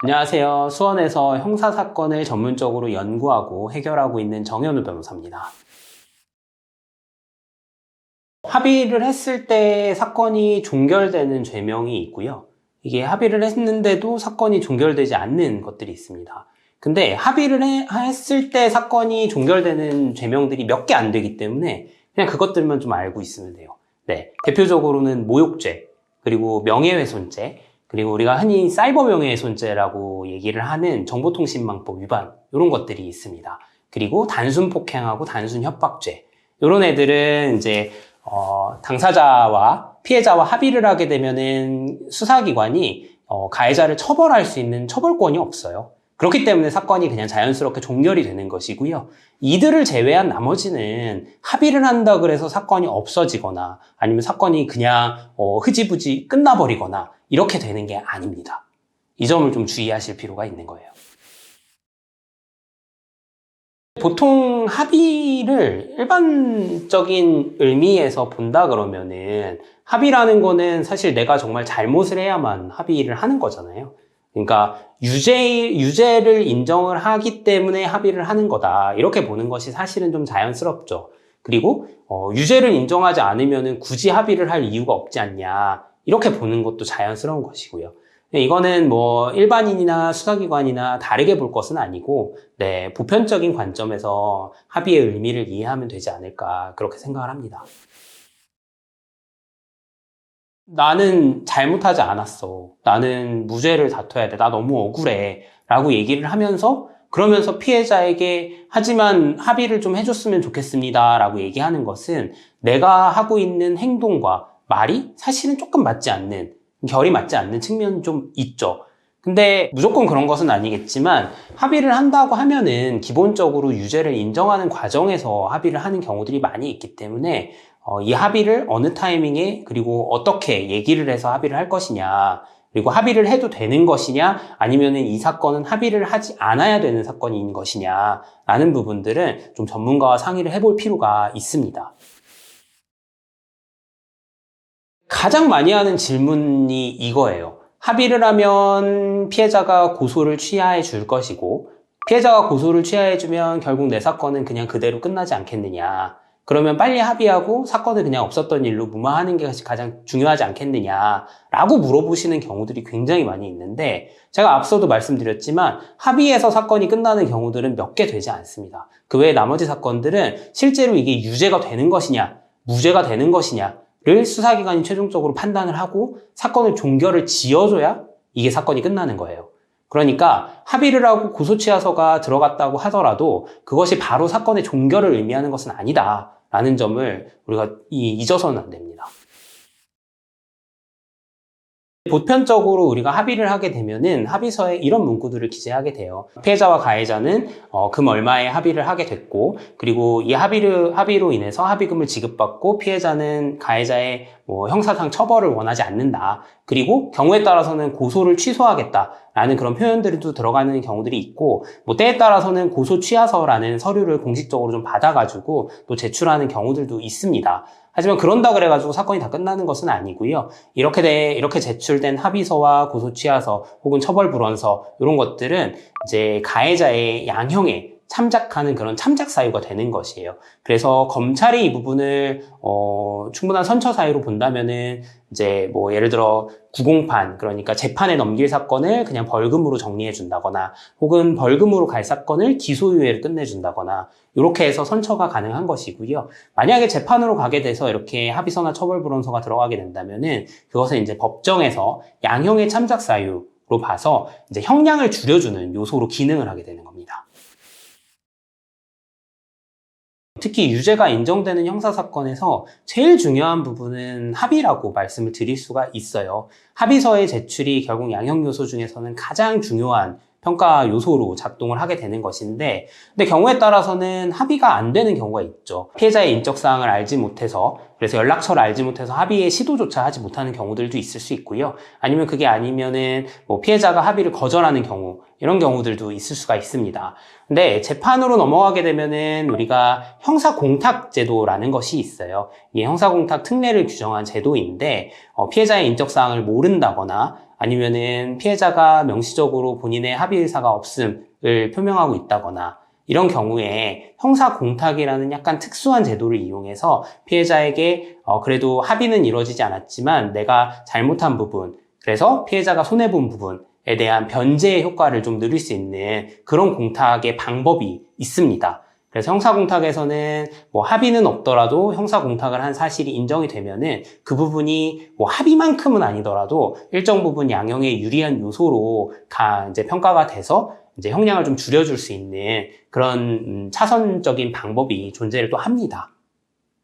안녕하세요. 수원에서 형사사건을 전문적으로 연구하고 해결하고 있는 정현우 변호사입니다. 합의를 했을 때 사건이 종결되는 죄명이 있고요. 이게 합의를 했는데도 사건이 종결되지 않는 것들이 있습니다. 근데 합의를 했을 때 사건이 종결되는 죄명들이 몇 개 안 되기 때문에 그냥 그것들만 좀 알고 있으면 돼요. 네, 대표적으로는 모욕죄, 그리고 명예훼손죄, 그리고 우리가 흔히 사이버 명예훼손죄라고 얘기를 하는 정보통신망법 위반, 이런 것들이 있습니다. 그리고 단순 폭행하고 단순 협박죄, 이런 애들은 이제 당사자와 피해자와 합의를 하게 되면은 수사기관이 가해자를 처벌할 수 있는 처벌권이 없어요. 그렇기 때문에 사건이 그냥 자연스럽게 종결이 되는 것이고요. 이들을 제외한 나머지는 합의를 한다 그래서 사건이 없어지거나 아니면 사건이 그냥 흐지부지 끝나버리거나 이렇게 되는 게 아닙니다. 이 점을 좀 주의하실 필요가 있는 거예요. 보통 합의를 일반적인 의미에서 본다 그러면은 합의라는 거는 사실 내가 정말 잘못을 해야만 합의를 하는 거잖아요. 그러니까 유죄를 인정을 하기 때문에 합의를 하는 거다. 이렇게 보는 것이 사실은 좀 자연스럽죠. 그리고 유죄를 인정하지 않으면은 굳이 합의를 할 이유가 없지 않냐. 이렇게 보는 것도 자연스러운 것이고요. 이거는 뭐 일반인이나 수사기관이나 다르게 볼 것은 아니고, 네, 보편적인 관점에서 합의의 의미를 이해하면 되지 않을까 그렇게 생각을 합니다. 나는 잘못하지 않았어. 나는 무죄를 다퉈야 돼. 나 너무 억울해. 라고 얘기를 하면서 그러면서 피해자에게 하지만 합의를 좀 해줬으면 좋겠습니다. 라고 얘기하는 것은 내가 하고 있는 행동과 말이 사실은 조금 맞지 않는, 결이 맞지 않는 측면이 좀 있죠. 근데 무조건 그런 것은 아니겠지만 합의를 한다고 하면은 기본적으로 유죄를 인정하는 과정에서 합의를 하는 경우들이 많이 있기 때문에 이 합의를 어느 타이밍에 그리고 어떻게 얘기를 해서 합의를 할 것이냐, 그리고 합의를 해도 되는 것이냐 아니면은 이 사건은 합의를 하지 않아야 되는 사건인 것이냐 라는 부분들은 좀 전문가와 상의를 해볼 필요가 있습니다. 가장 많이 하는 질문이 이거예요. 합의를 하면 피해자가 고소를 취하해 줄 것이고 피해자가 고소를 취하해 주면 결국 내 사건은 그냥 그대로 끝나지 않겠느냐. 그러면 빨리 합의하고 사건을 그냥 없었던 일로 무마하는 게 가장 중요하지 않겠느냐라고 물어보시는 경우들이 굉장히 많이 있는데 제가 앞서도 말씀드렸지만 합의해서 사건이 끝나는 경우들은 몇 개 되지 않습니다. 그 외에 나머지 사건들은 실제로 이게 유죄가 되는 것이냐 무죄가 되는 것이냐를 수사기관이 최종적으로 판단을 하고 사건을 종결을 지어줘야 이게 사건이 끝나는 거예요. 그러니까 합의를 하고 고소취하서가 들어갔다고 하더라도 그것이 바로 사건의 종결을 의미하는 것은 아니다라는 점을 우리가 잊어서는 안 됩니다. 보편적으로 우리가 합의를 하게 되면은 합의서에 이런 문구들을 기재하게 돼요. 피해자와 가해자는 금 얼마에 합의를 하게 됐고, 그리고 이 합의로 인해서 합의금을 지급받고 피해자는 가해자의 형사상 처벌을 원하지 않는다. 그리고 경우에 따라서는 고소를 취소하겠다라는 그런 표현들도 들어가는 경우들이 있고, 때에 따라서는 고소 취하서라는 서류를 공식적으로 좀 받아가지고 또 제출하는 경우들도 있습니다. 하지만 그런다 그래가지고 사건이 다 끝나는 것은 아니고요. 이렇게 제출된 합의서와 고소취하서 혹은 처벌불원서 이런 것들은 이제 가해자의 양형에 참작하는 그런 참작 사유가 되는 것이에요. 그래서 검찰이 이 부분을 충분한 선처 사유로 본다면은 이제 예를 들어 구공판, 그러니까 재판에 넘길 사건을 그냥 벌금으로 정리해 준다거나 혹은 벌금으로 갈 사건을 기소유예를 끝내준다거나 이렇게 해서 선처가 가능한 것이고요. 만약에 재판으로 가게 돼서 이렇게 합의서나 처벌불원서가 들어가게 된다면은 그것은 이제 법정에서 양형의 참작 사유로 봐서 이제 형량을 줄여주는 요소로 기능을 하게 되는 겁니다. 특히 유죄가 인정되는 형사사건에서 제일 중요한 부분은 합의라고 말씀을 드릴 수가 있어요. 합의서의 제출이 결국 양형요소 중에서는 가장 중요한 평가 요소로 작동을 하게 되는 것인데, 근데 경우에 따라서는 합의가 안 되는 경우가 있죠. 피해자의 인적사항을 알지 못해서, 그래서 연락처를 알지 못해서 합의의 시도조차 하지 못하는 경우들도 있을 수 있고요. 아니면 그게 아니면은 피해자가 합의를 거절하는 경우, 이런 경우들도 있을 수가 있습니다. 근데 재판으로 넘어가게 되면은 우리가 형사공탁제도라는 것이 있어요. 이게 형사공탁 특례를 규정한 제도인데 피해자의 인적사항을 모른다거나 아니면은 피해자가 명시적으로 본인의 합의 의사가 없음을 표명하고 있다거나 이런 경우에 형사공탁이라는 약간 특수한 제도를 이용해서 피해자에게 그래도 합의는 이루어지지 않았지만 내가 잘못한 부분, 그래서 피해자가 손해본 부분에 대한 변제 효과를 좀 누릴 수 있는 그런 공탁의 방법이 있습니다. 그래서 형사공탁에서는 뭐 합의는 없더라도 형사공탁을 한 사실이 인정이 되면은 그 부분이 뭐 합의만큼은 아니더라도 일정 부분 양형에 유리한 요소로 이제 평가가 돼서 이제 형량을 좀 줄여줄 수 있는 그런 차선적인 방법이 존재를 또 합니다.